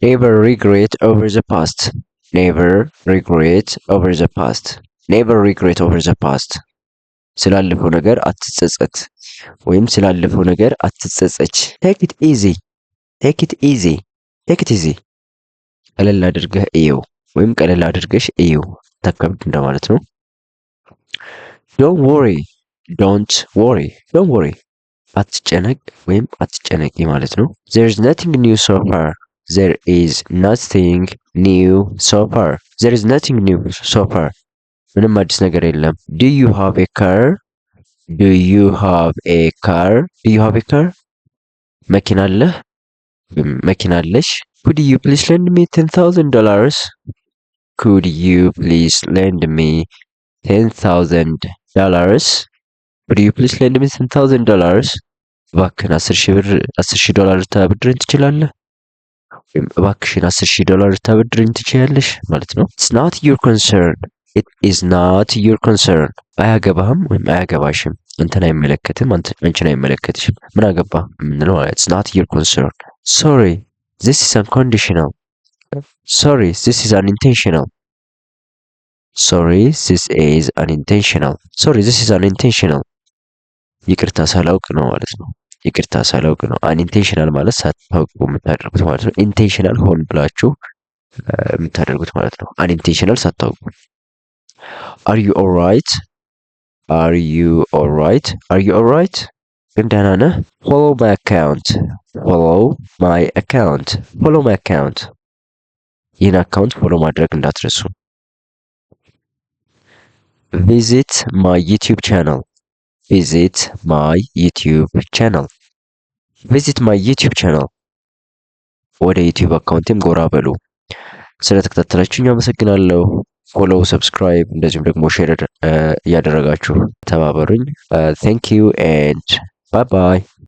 Never regret over the past. Never regret over the past. Never regret over the past. ስላለፈው ነገር አትጸጸት ወይም ስላለፈው ነገር አትጸጸች። ቴክ ኢት ኢዚ ቴክ ኢት ኢዚ ቴክ ኢት ኢዚ። ቀለል አድርገህ እየው ወይም ቀለል አድርገሽ እየው። ተከብድ እንደማለት ነው። ዶንት ወሪ ዶንት ወሪ ዶንት ወሪ። አትጨነቅ ወይም አትጨነቂ ማለት ነው። there is nothing new so far. there is nothing new so far. there is nothing new so far. ምንም አዲስ ነገር የለም። do you have a car? do you have a car? do you have a car? መኪና አለህ? መኪና አለሽ? could you please lend me $10,000? could you please lend me $10,000? could you please lend me $10,000? እባክህን 10,000 ዶላር ልታበድረኝ ትችላለህ? ወይም እባክሽን 10,000 ዶላር ልታበድረኝ ትችያለሽ ማለት ነው። it's not your concern. it is not your concern. አያገባህም ወይም አያገባሽም። አንተን አይመለከትም፣ አንቺን አይመለከትሽም። ምን አገባ የምንለው it's not your concern. sorry this is unconditional. sorry this is unintentional. sorry this is unintentional. sorry this is unintentional. ይቅርታ ሳላውቅ ነው ማለት ነው። ይቅርታ ሳላውቅ ነው። unintentional ማለት ሳታውቁ የምታደርጉት ማለት ነው። intentional ሆን ብላችሁ የምታደርጉት ማለት ነው። unintentional ሳታውቁ። are you alright? are you alright? are you alright? ግን ደህና ነህ? follow my account. follow my account. follow my account. ይህን አካውንት ፎሎ ማድረግ እንዳትረሱ። visit my YouTube channel. visit my YouTube channel. visit my YouTube channel. ወደ ዩቲዩብ አካውንቴም ጎራ በሉ። ስለተከታተላችሁኝ አመሰግናለሁ። ፎሎው፣ ሰብስክራይብ እንደዚሁም ደግሞ ሼር እያደረጋችሁ ተባበሩኝ። thank you and bye bye.